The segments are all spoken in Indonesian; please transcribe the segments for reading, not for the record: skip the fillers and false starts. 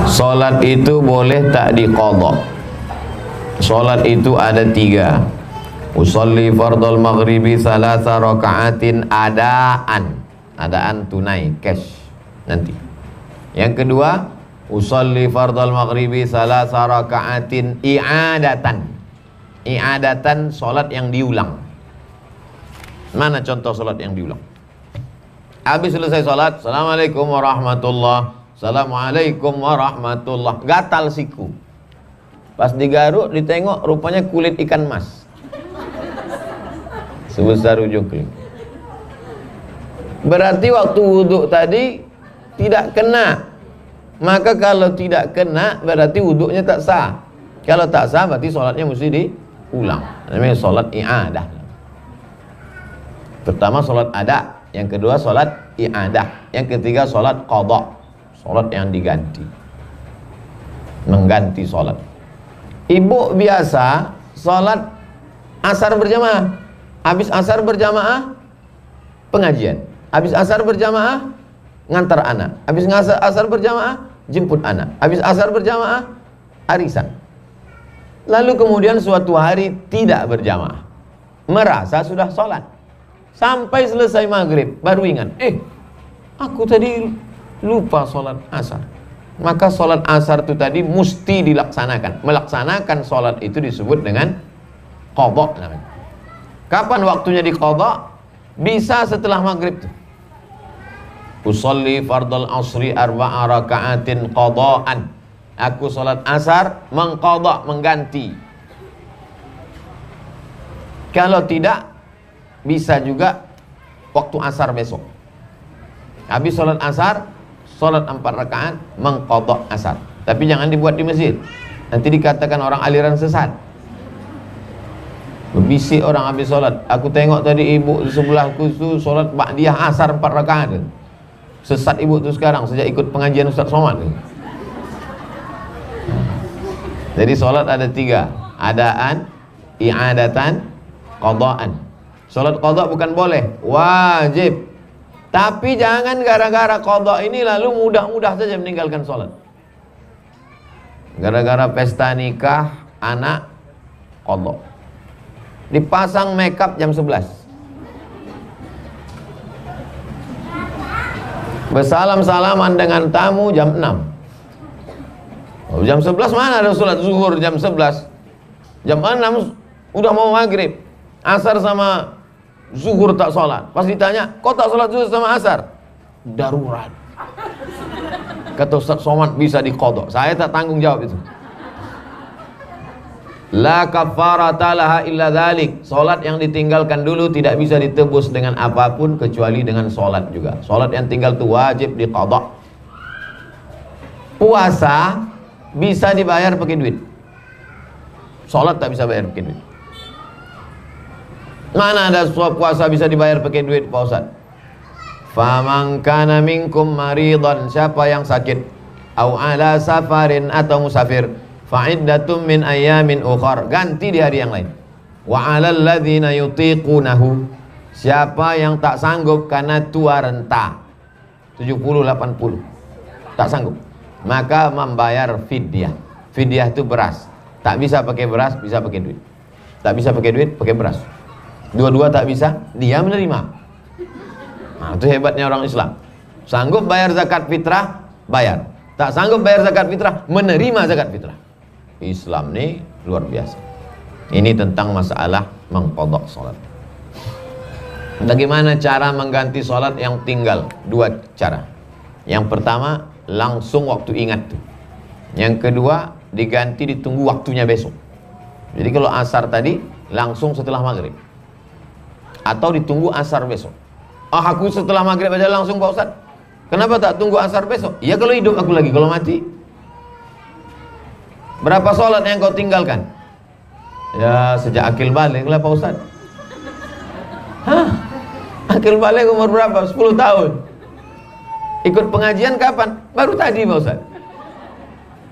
Solat itu boleh tak diqadha. Solat itu ada 3. Usolli fardal maghribi salasa raka'atin adaan tunai, cash nanti. Yang kedua, usolli fardal maghribi salasa raka'atin i'adatan, solat yang diulang. Mana contoh solat yang diulang? Habis selesai solat, assalamualaikum warahmatullah, assalamualaikum warahmatullah, gatal siku. Pas digaruk, ditengok, rupanya kulit ikan mas sebesar ujung kelingking. Berarti waktu wudhu tadi tidak kena. Maka kalau tidak kena, berarti wudhunya tak sah. Kalau tak sah, berarti sholatnya mesti diulang. Namanya sholat i'adah. Pertama sholat ada, yang kedua sholat i'adah, yang ketiga sholat qadha, sholat yang diganti, mengganti sholat. Ibu biasa sholat asar berjamaah, habis asar berjamaah pengajian, habis asar berjamaah ngantar anak, habis asar berjamaah jemput anak, habis asar berjamaah arisan. Lalu kemudian suatu hari tidak berjamaah, merasa sudah sholat, sampai selesai maghrib baru ingat, aku tadi lupa sholat asar. Maka sholat asar itu tadi mesti dilaksanakan. Melaksanakan sholat itu disebut dengan qadha namanya. Kapan waktunya diqadha? Bisa setelah maghrib tuh. Usolli fardal asri arba'a raka'atin qadha'an. Aku sholat asar mengqadha, mengganti. Kalau tidak, bisa juga waktu asar besok. Habis sholat asar, sholat 4 rakaat, mengqadha asar. Tapi jangan dibuat di masjid, nanti dikatakan orang aliran sesat. Berbisik orang habis sholat. Aku tengok tadi ibu di sebelahku itu sholat ba'diyah asar 4 rakaat. Sesat ibu tu sekarang sejak ikut pengajian Ustaz Somad. Jadi sholat ada 3, adaan, i'adatan, qadhaan. Sholat qadha bukan boleh, wajib. Tapi jangan gara-gara qadha ini lalu mudah-mudah saja meninggalkan sholat. Gara-gara pesta nikah anak, qadha. Dipasang makeup jam 11, bersalam-salaman dengan tamu jam 6. Jam 11 mana ada sholat zuhur jam 11? Jam 6 udah mau maghrib. Asar sama zuhur tak sholat. Pas ditanya, kok tak sholat zuhur sama asar? Darurat. Kata Ustaz Somad bisa diqadha. Saya tak tanggung jawab itu. La kafarata laha illa dzalik. Salat yang ditinggalkan dulu tidak bisa ditebus dengan apapun kecuali dengan salat juga. Salat yang tinggal itu wajib diqadha. Puasa bisa dibayar pakai duit. Salat tak bisa bayar pakai duit. Mana ada puasa bisa dibayar pakai duit, Pak Ustaz? Faman kana minkum maridan, siapa yang sakit, au ala safarin, atau musafir, fa'iddatum min ayyamin ukhar, ganti di hari yang lain. Wa 'alal ladzina yutiqunahu, siapa yang tak sanggup karena tua renta 70-80 tak sanggup, maka membayar fidyah. Fidyah itu beras. Tak bisa pakai beras, bisa pakai duit. Tak bisa pakai duit, pakai beras. Dua-dua tak bisa, dia menerima. Nah, itu hebatnya orang Islam. Sanggup bayar zakat fitrah, bayar. Tak sanggup bayar zakat fitrah, menerima zakat fitrah. Islam ini luar biasa. Ini tentang masalah mengqadha salat. Bagaimana cara mengganti salat yang tinggal? 2 cara. Yang pertama, langsung waktu ingat tuh. Yang kedua, diganti ditunggu waktunya besok. Jadi kalau asar tadi, langsung setelah maghrib. Atau ditunggu asar besok. Aku setelah maghrib aja langsung, Pak Ustaz. Kenapa tak tunggu asar besok? Ya kalau hidup aku lagi, kalau mati. Berapa sholat yang kau tinggalkan? Ya sejak akil balik lah, Pak Ustaz. Akil balik umur berapa? 10 tahun. Ikut pengajian kapan? Baru tadi, Pak Ustaz.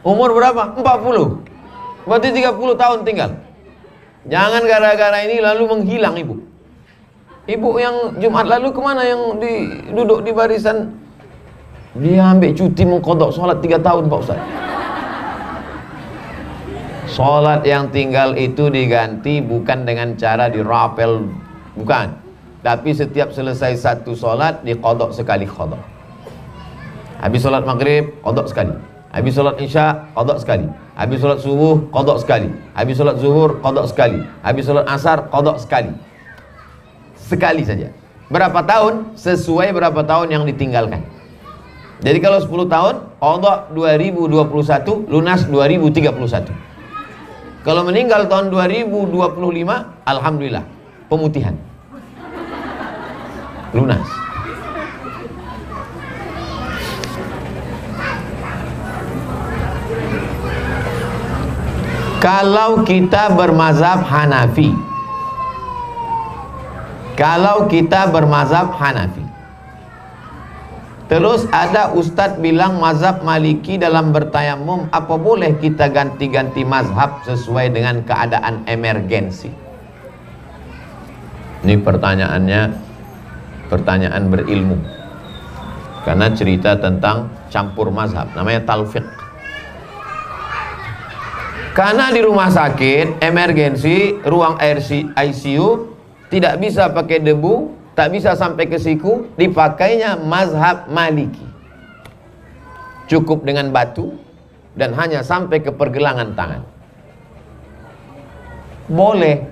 Umur berapa? 40. Berarti 30 tahun tinggal. Jangan gara-gara ini lalu menghilang ibu. Ibu yang Jumat lalu kemana, yang duduk di barisan Dia ambil cuti mengqadha salat 3 tahun Pak Ustaz. Salat yang tinggal itu diganti bukan dengan cara dirapel, bukan. Tapi setiap selesai satu salat diqadha sekali qadha. Habis salat maghrib qadha sekali. Habis salat isya qadha sekali. Habis salat subuh qadha sekali. Habis salat zuhur qadha sekali. Habis salat asar qadha sekali. Sekali saja. Berapa tahun? Sesuai berapa tahun yang ditinggalkan. Jadi kalau 10 tahun qadha 2021, lunas 2031. Kalau meninggal tahun 2025, alhamdulillah, pemutihan. Lunas. Kalau kita bermazhab Hanafi, terus ada ustadz bilang mazhab Maliki dalam bertayamum, apa boleh kita ganti-ganti mazhab sesuai dengan keadaan emergensi? Ini pertanyaannya, pertanyaan berilmu, karena cerita tentang campur mazhab, namanya talfiq. Karena di rumah sakit emergensi, ruang ICU tidak bisa pakai debu, tak bisa sampai ke siku, dipakainya mazhab Maliki. Cukup dengan batu dan hanya sampai ke pergelangan tangan. Boleh,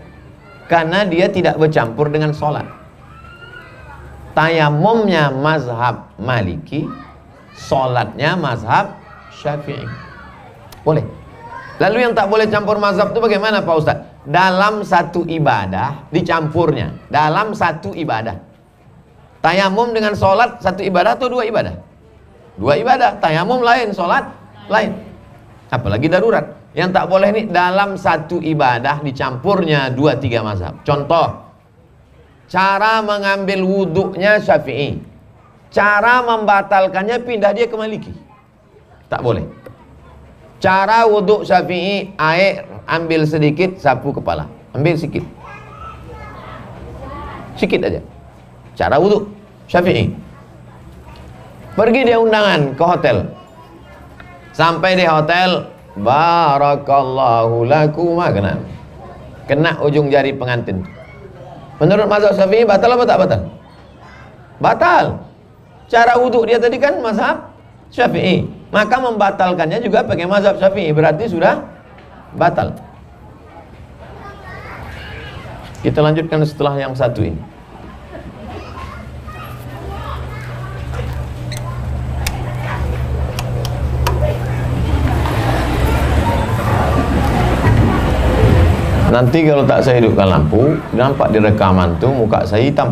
karena dia tidak bercampur dengan sholat. Tayamumnya mazhab Maliki, sholatnya mazhab Syafi'i. Boleh. Lalu yang tak boleh campur mazhab itu bagaimana Pak Ustaz? Dalam satu ibadah dicampurnya. Dalam satu ibadah. Tayamum dengan sholat satu ibadah atau dua ibadah? Dua ibadah. Tayamum lain, sholat lain. Apalagi darurat. Yang tak boleh nih dalam satu ibadah dicampurnya 2-3 mazhab. Contoh, cara mengambil wuduknya Syafi'i, cara membatalkannya pindah dia ke Maliki. Tak boleh. Cara wuduk Syafi'i, air ambil sedikit, sapu kepala, ambil sikit aja. Cara wuduk Syafi'i. Pergi dia undangan ke hotel. Sampai di hotel, barakallahu lakuma, kena ujung jari pengantin. Menurut mazhab Syafi'i batal apa tak batal? Batal. Cara wuduk dia tadi kan mazhab Syafi'i, maka membatalkannya juga pakai mazhab Syafi'i, berarti sudah batal. Kita lanjutkan setelah yang satu ini. Nanti kalau tak saya hidupkan lampu, nampak di rekaman tuh muka saya hitam.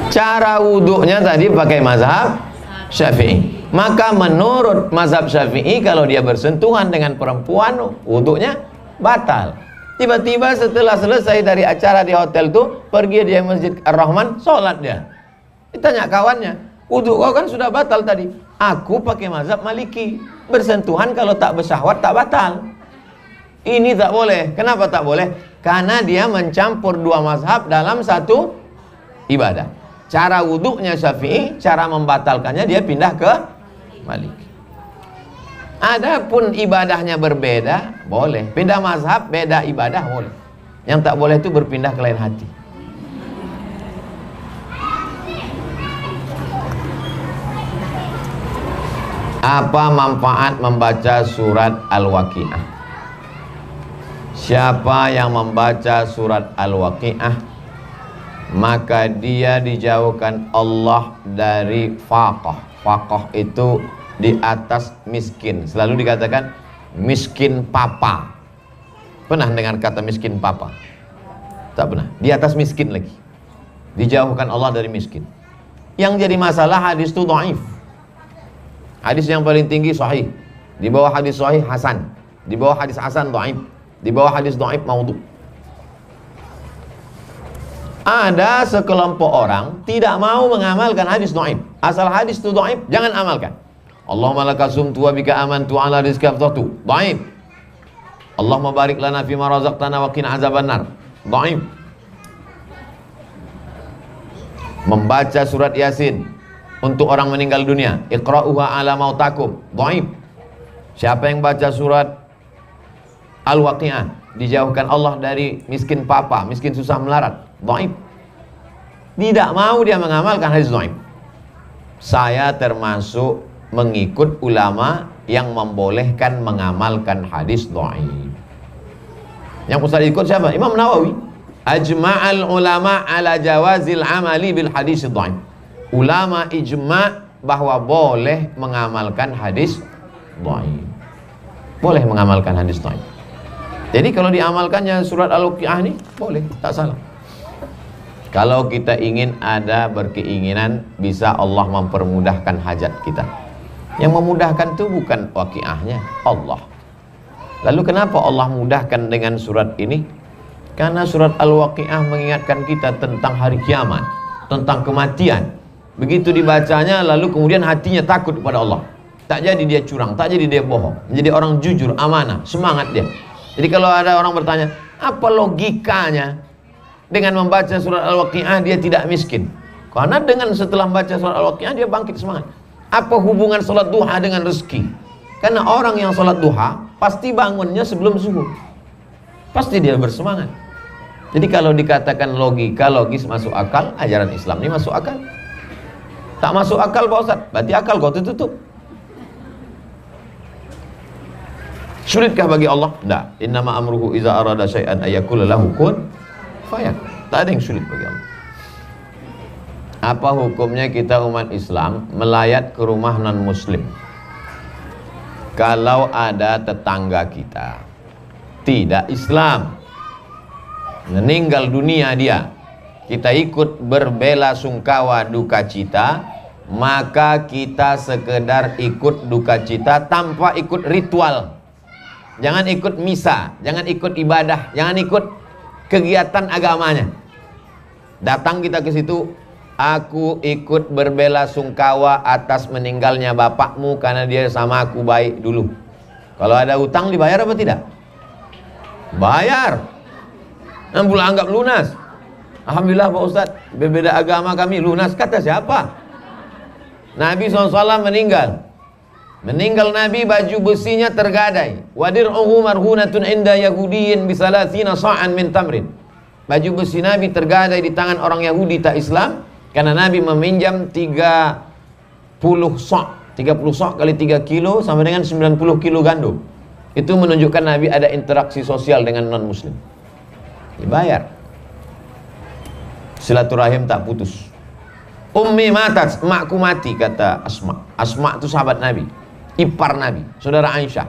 Cara wuduknya tadi pakai mazhab Syafi'i. Maka menurut mazhab Syafi'i, kalau dia bersentuhan dengan perempuan, wuduknya batal. Tiba-tiba setelah selesai dari acara di hotel tuh, pergi dia Masjid Ar-Rahman, sholat dia. Ditanya kawannya, wuduk kau kan sudah batal tadi. Aku pakai mazhab Maliki, bersentuhan kalau tak bersyahwat tak batal. Ini tak boleh. Kenapa tak boleh? Karena dia mencampur dua mazhab dalam satu ibadah. Cara wuduknya Syafi'i, cara membatalkannya dia pindah ke Maliki. Adapun ibadahnya berbeda, boleh. Pindah mazhab, beda ibadah, boleh. Yang tak boleh itu berpindah ke lain hati. Apa manfaat membaca surat Al-Waqiah? Siapa yang membaca surat Al-Waqiah, maka dia dijauhkan Allah dari faqah. Faqah itu di atas miskin. Selalu dikatakan miskin papa. Pernah dengar kata miskin papa? Tak pernah. Di atas miskin lagi. Dijauhkan Allah dari miskin. Yang jadi masalah hadis itu dhaif. Hadis yang paling tinggi sahih. Di bawah hadis sahih hasan. Di bawah hadis hasan dhaif. Di bawah hadis dhaif maudhu. Ada sekelompok orang tidak mau mengamalkan hadis dhaif. Asal hadis itu dhaif, jangan amalkan. Allahumma laka sumtu wa bika amantu ala rizqika afdatu. Dhaif. Allahumma barik lana fima razaqtana wa qina azabannar. Dhaif. Membaca surat Yasin untuk orang meninggal dunia, iqra'uha ala mautakum, dhaif. Siapa yang baca surat Al-Waqi'ah, dijauhkan Allah dari miskin papa, miskin susah melarat, dhaif. Tidak mau dia mengamalkan hadis dhaif. Saya termasuk mengikut ulama yang membolehkan mengamalkan hadis dhaif. Yang Ustaz ikut siapa? Imam Nawawi. Ajma'al ulama ala jawazil amali bil hadis dhaif. Ulama ijma' bahwa boleh mengamalkan hadis dhaif. Boleh mengamalkan hadis dhaif. Jadi kalau diamalkannya surat Al-Waqi'ah ini boleh, tak salah. Kalau kita ingin ada berkeinginan bisa Allah mempermudahkan hajat kita. Yang memudahkan itu bukan Waqi'ahnya, Allah. Lalu kenapa Allah mudahkan dengan surat ini? Karena surat Al-Waqi'ah mengingatkan kita tentang hari kiamat, tentang kematian. Begitu dibacanya lalu kemudian hatinya takut kepada Allah. Tak jadi dia curang, tak jadi dia bohong, menjadi orang jujur, amanah, semangat dia. Jadi kalau ada orang bertanya, apa logikanya dengan membaca surat Al-Waqi'ah dia tidak miskin? Karena dengan setelah membaca surat Al-Waqi'ah dia bangkit semangat. Apa hubungan sholat duha dengan rezeki? Karena orang yang sholat duha pasti bangunnya sebelum subuh, pasti dia bersemangat. Jadi kalau dikatakan logika, logis, masuk akal, ajaran Islam ini masuk akal. Tak masuk akal Pak Ustaz, berarti akal kau tutup. Sulitkah bagi Allah? Tidak. Innama amruhu iza arada syai'an ayyakula lahu kun fayakun. Tak ada yang sulit bagi Allah. Apa hukumnya kita umat Islam melayat ke rumah non muslim kalau ada tetangga kita tidak Islam meninggal dunia dia, kita ikut berbela sungkawa duka cita, maka kita sekedar ikut duka cita tanpa ikut ritual. Jangan ikut misa, jangan ikut ibadah, jangan ikut kegiatan agamanya. Datang kita ke situ, aku ikut berbela sungkawa atas meninggalnya bapakmu karena dia sama aku baik dulu. Kalau ada utang dibayar apa tidak? Bayar. Yang pula anggap lunas. Alhamdulillah Pak Ustaz, berbeda agama kami lunas. Kata siapa? Nabi SAW meninggal. Meninggal Nabi, baju besinya tergadai. Wadir'uhu marhunatun inda yahudiyin bisalasina sa'an min tamrin. Baju besi Nabi tergadai di tangan orang Yahudi tak Islam karena Nabi meminjam 30 sok. 30 sok kali 3 kilo sama dengan 90 kilo gandum. Itu menunjukkan Nabi ada interaksi sosial dengan non muslim. Dibayar. Silaturahim tak putus. Ummi matat, emakku mati, kata Asma. Asma itu sahabat Nabi, ipar Nabi, saudara Aisyah.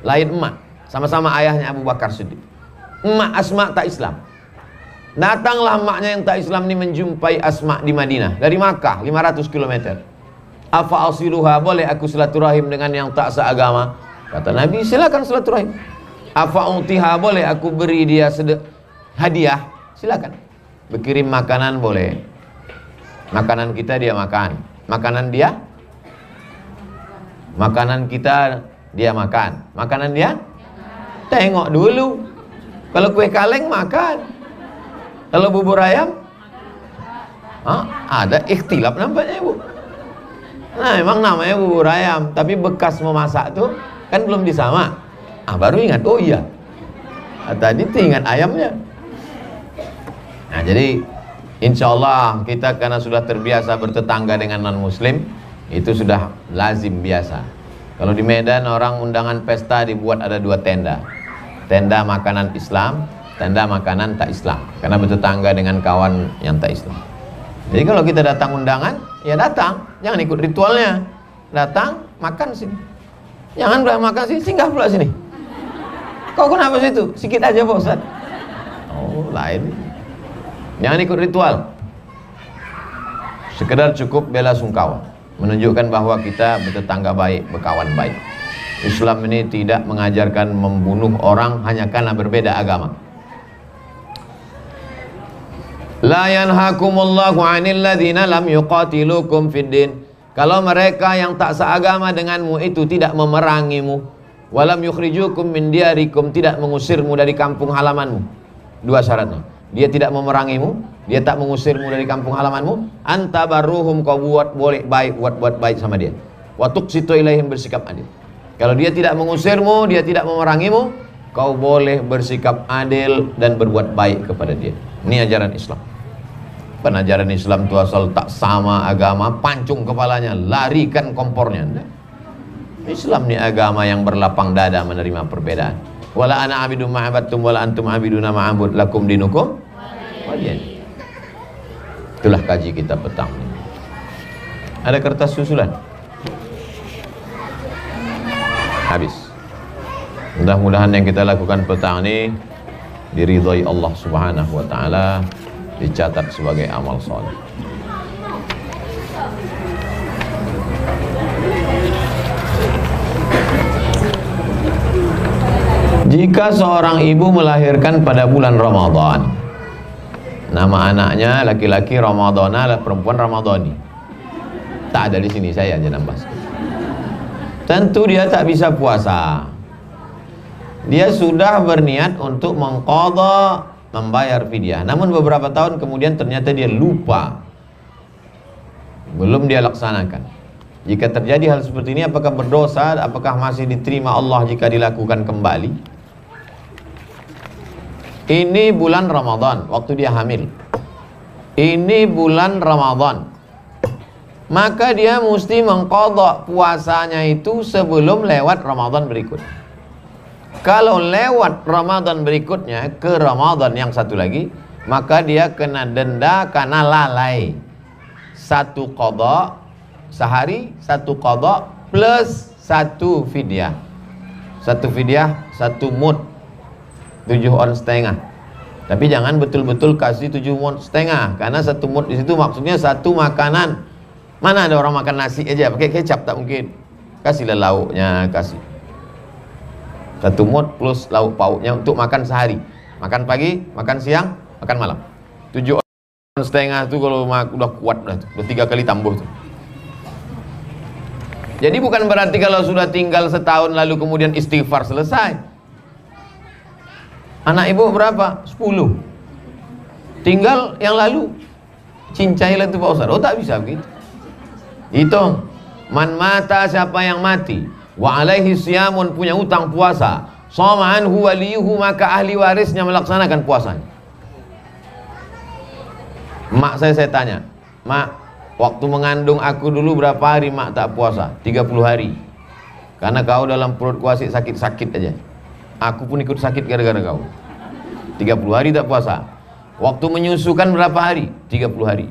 Lain emak, sama-sama ayahnya Abu Bakar Siddiq. Emak Asma tak Islam. Datanglah emaknya yang tak Islam ini menjumpai Asma di Madinah dari Makkah 500 km. Afa asiluha, boleh aku silaturahim dengan yang tak seagama? Kata Nabi, silakan silaturahim. Afa utiha, boleh aku beri dia hadiah? Silakan. Berkirim makanan boleh. Makanan kita dia makan, makanan dia, makanan kita dia makan, makanan dia tengok dulu. Kalau kue kaleng makan, kalau bubur ayam ada ikhtilaf nampaknya Ibu. Nah memang namanya bubur ayam, tapi bekas memasak tuh kan belum disama. Baru ingat, oh iya, tadi tuh ingat ayamnya. Nah jadi insya Allah kita karena sudah terbiasa bertetangga dengan non muslim, itu sudah lazim biasa. Kalau di Medan orang undangan pesta dibuat ada 2 tenda. Tenda makanan Islam, tenda makanan tak Islam, karena bertetangga dengan kawan yang tak Islam. Jadi kalau kita datang undangan, ya datang, jangan ikut ritualnya. Datang, makan sini. Jangan pula makan sini, singgah pula sini. Kau kenapa situ? Sikit aja Pak Ustaz. Oh lain. Jangan ikut ritual. Sekedar cukup bela sungkawa, menunjukkan bahwa kita bertetangga baik, berkawan baik. Islam ini tidak mengajarkan membunuh orang hanya karena berbeda agama. La yanhakumullahu 'anil ladzina lam yuqatilukum fid din. Kalau mereka yang tak seagama denganmu itu tidak memerangimu, walam yukhrijukum min diyarikum, tidak mengusirmu dari kampung halamanmu. 2 syaratnya. dia tidak memerangimu, dia tak mengusirmu dari kampung halamanmu, anta barruhum, kau buat baik sama dia. Wa tuqsitu ilaihim, bersikap adil. Kalau dia tidak mengusirmu, dia tidak memerangimu, kau boleh bersikap adil dan berbuat baik kepada dia. Ini ajaran Islam. Penajaran Islam itu asal tak sama agama, pancung kepalanya, larikan kompornya. Islam ini agama yang berlapang dada menerima perbedaan. Wala ana abidum ma'abattum wala antum abiduna ma'abud lakum dinukum waliyadin. Itulah kaji kita petang ini. Ada kertas susulan? Habis. Mudah-mudahan yang kita lakukan petang ini diridhai Allah Subhanahu wa taala, dicatat sebagai amal saleh. Jika seorang ibu melahirkan pada bulan Ramadan, nama anaknya laki-laki Ramadhana, perempuan Ramadhani. Tak ada di sini, saya aja nambah. Tentu dia tak bisa puasa. Dia sudah berniat untuk mengqadha, membayar fidyah. Namun beberapa tahun kemudian ternyata dia lupa, belum dia laksanakan. Jika terjadi hal seperti ini, apakah berdosa? Apakah masih diterima Allah jika dilakukan kembali? Ini bulan Ramadan, waktu dia hamil. Ini bulan Ramadan, maka dia mesti mengqadha puasanya itu sebelum lewat Ramadan berikut. Kalau lewat Ramadan berikutnya ke Ramadan yang satu lagi, maka dia kena denda karena lalai. Satu qadha sehari, satu qadha plus satu fidyah. Satu fidyah, satu mud, 7 on setengah. Tapi jangan betul-betul kasih 7 mud setengah, karena satu mud di situ maksudnya satu makanan. Mana ada orang makan nasi aja pakai kecap? Tak mungkin. Kasihlah lauknya, kasih. Satu mud plus lauk pauknya untuk makan sehari. Makan pagi, makan siang, makan malam. 7 on setengah itu kalau udah kuat, udah 3 kali tambah tuh. Jadi bukan berarti kalau sudah tinggal setahun lalu kemudian istighfar selesai. Anak ibu berapa? 10. Tinggal yang lalu cincailah itu Pak Ustaz. Oh, tak bisa begitu. Hitung. Man mata, siapa yang mati, wa alaihi siyamun, punya utang puasa, shoma anhu waliyuhu, maka ahli warisnya melaksanakan puasanya. Mak saya tanya, mak, waktu mengandung aku dulu berapa hari mak tak puasa? 30 hari. Karena kau dalam perut kuasi sakit-sakit aja. Aku pun ikut sakit gara-gara kau. 30 hari tak puasa. Waktu menyusukan berapa hari? 30 hari.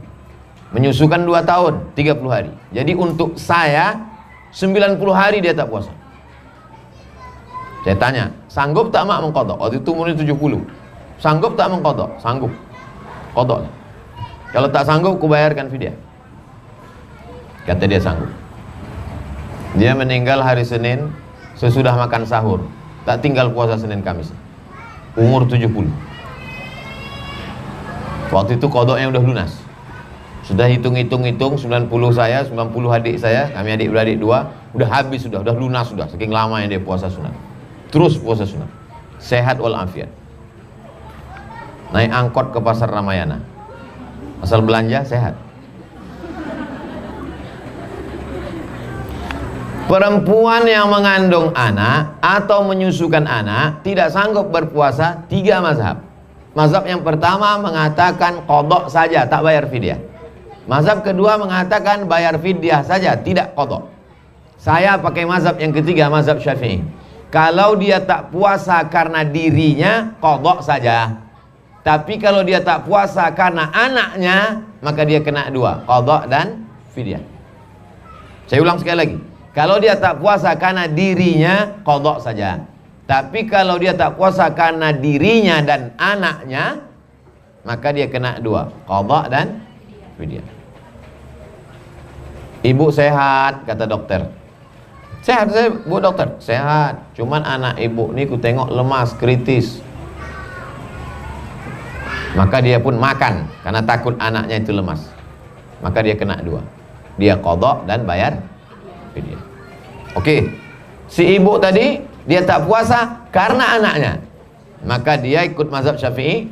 Menyusukan 2 tahun, 30 hari. Jadi untuk saya 90 hari dia tak puasa. Saya tanya, sanggup tak mak mengqadha? Waktu itu umurnya 70. Sanggup tak mengqadha? Sanggup. Qadha. Kalau tak sanggup, kubayarkan fidyah. Kata dia sanggup. Dia meninggal hari Senin sesudah makan sahur. Tak tinggal puasa Senin Kamis. Umur 70. Waktu itu qadhanya udah lunas. Sudah hitung-hitung 90 saya, 90 adik saya, kami adik-beradik 2, udah habis sudah lunas sudah. Saking lama yang dia puasa sunat. Terus puasa sunat. Sehat walafiat. Naik angkot ke pasar Ramayana. Asal belanja sehat. Perempuan yang mengandung anak atau menyusukan anak tidak sanggup berpuasa 3 mazhab. Mazhab yang pertama mengatakan qadha saja, tak bayar fidyah. Mazhab kedua mengatakan bayar fidyah saja, tidak qadha. Saya pakai mazhab yang ketiga, mazhab Syafi'i. Kalau dia tak puasa karena dirinya, qadha saja. Tapi kalau dia tak puasa karena anaknya, maka dia kena 2, qadha dan fidyah. Saya ulang sekali lagi. Kalau dia tak puasa karena dirinya, qadha saja. Tapi kalau dia tak puasa karena dirinya dan anaknya, maka dia kena 2, qadha dan fidyah. Ibu sehat, kata dokter. Sehat saya, Bu dokter? Sehat. Cuman anak ibu ini ku tengok lemas, kritis. Maka dia pun makan karena takut anaknya itu lemas. Maka dia kena 2. Dia qadha dan bayar fidyah. Oke. Si ibu tadi dia tak puasa karena anaknya. Maka dia ikut mazhab Syafi'i,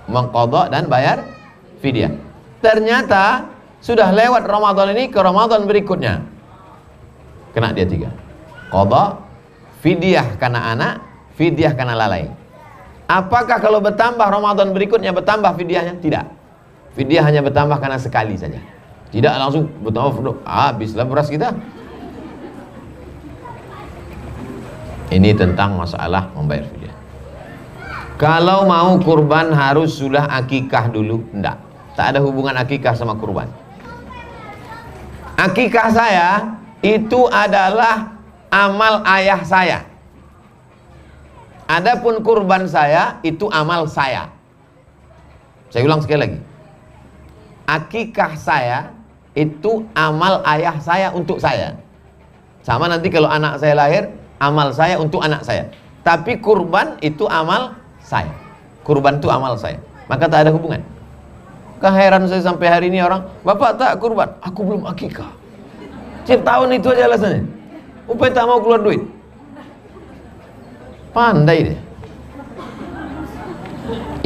mengqadha dan bayar fidyah. Ternyata sudah lewat Ramadan ini ke Ramadan berikutnya, kena dia 3. Qadha, fidyah karena anak, fidyah karena lalai. Apakah kalau bertambah Ramadan berikutnya bertambah fidyahnya? Tidak. Fidyah hanya bertambah karena sekali saja. Tidak langsung bertambah, habislah beras kita. Ini tentang masalah membayar fidyah. Kalau mau kurban harus sudah akikah dulu? Enggak. Tak ada hubungan akikah sama kurban. Akikah saya itu adalah amal ayah saya. Adapun kurban saya itu amal saya. Saya ulang sekali lagi. Akikah saya itu amal ayah saya untuk saya. Sama nanti kalau anak saya lahir, amal saya untuk anak saya. Tapi kurban itu amal saya. Kurban itu amal saya. Maka tak ada hubungan. Keheran saya sampai hari ini orang, bapak tak kurban, aku belum akikah. Tiap tahun itu aja alasannya. Upaya tak mau keluar duit. Pandai deh.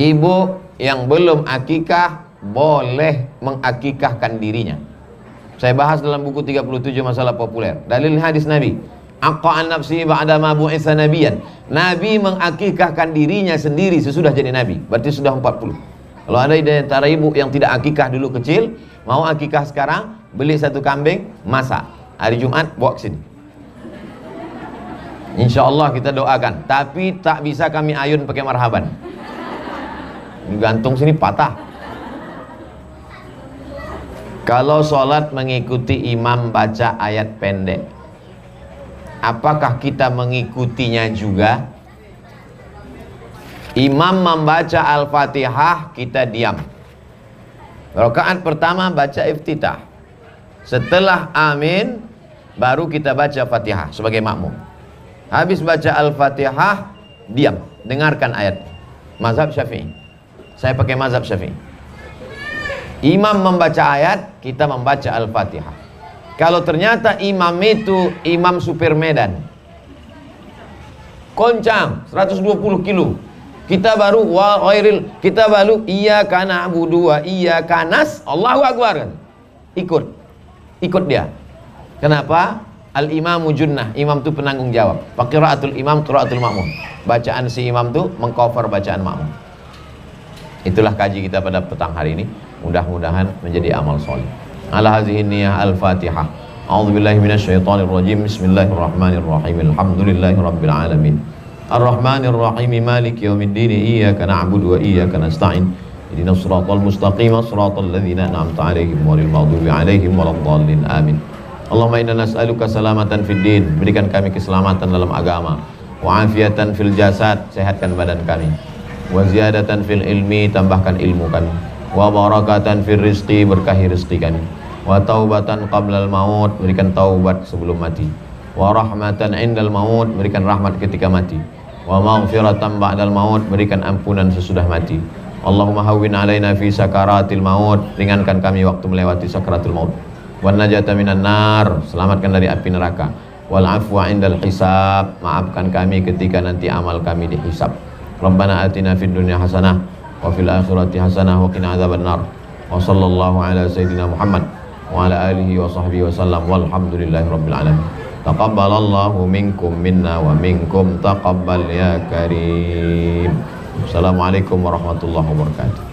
Ibu yang belum akikah boleh mengakikahkan dirinya. Saya bahas dalam buku 37 masalah populer. Dalil hadis Nabi. Aqa'an nafsi ba'da ma bu'itsa nabiyan. Nabi mengakikahkan dirinya sendiri sesudah jadi nabi. Berarti sudah 40. Kalau ada di antara ibu yang tidak akikah dulu kecil, mau akikah sekarang, beli 1 kambing, masak. Hari Jumat bawa ke sini. Insyaallah kita doakan. Tapi tak bisa kami ayun pakai marhaban. Gantung sini patah. Kalau sholat mengikuti imam baca ayat pendek, apakah kita mengikutinya juga? Imam membaca Al-Fatihah, kita diam. Rakaat pertama baca iftitah. Setelah amin, baru kita baca Fatihah sebagai makmum. Habis baca Al-Fatihah, diam, dengarkan ayat. Mazhab Syafi'i. Saya pakai mazhab Syafi'i. Imam membaca ayat, kita membaca Al-Fatihah. Kalau ternyata imam itu imam supir Medan, koncang 120 kilo, kita baru kita baru iyyaka na'budu wa iyyaka Allahu Akbar. Ikut dia. Kenapa? Al-imamu junnah, imam itu penanggung jawab. Qiraatul imam qiraatul makmum. Bacaan si imam itu mengcover bacaan makmum. Itulah kaji kita pada petang hari ini. Mudah-mudahan menjadi amal soleh. Ala hazihi niyyah al-Fatihah. A'udzubillahi minasyaitonir rajim. Bismillahirrahmanirrahim. Alhamdulillahirabbil alamin. Ar-Rahmanir-Rahim. Maliki yaumiddin. Iyyaka na'budu wa iyyaka nasta'in. Ihdinas siratal mustaqim, siratal ladzina an'amta 'alaihim ghairil maghdubi 'alaihim waladdallin. Amin. Allahumma inna nas'aluka salamatan fid din. Berikan kami keselamatan dalam agama. Wa afiatan fil jasad. Sehatkan badan kami. Wa ziyadatan fil ilmi. Tambahkan ilmu kami. Wa barakatan fil rizqi. Berkahi rizqi kami. Wa taubatan qablal maut. Berikan taubat sebelum mati. Wa rahmatan indal maut. Berikan rahmat ketika mati. Wa maghfiratan ba'dal maut. Berikan ampunan sesudah mati. Allahumma hawwin alaina fi sakaratil maut. Ringankan kami waktu melewati sakaratul maut. Wan najata minan nar. Selamatkan dari api neraka. Wal afwa indal hisab. Maafkan kami ketika nanti amal kami dihisab. Rabbana atina fid dunya hasanah wa fil akhirati hasanah wa qina adzabannar. Wa sallallahu ala sayyidina Muhammad wa ala alihi wa sahbihi wasallam. Walhamdulillahi rabbil alamin. Taqabbalallahu minkum minna wa minkum taqabbal ya karim. Assalamualaikum warahmatullahi wabarakatuh.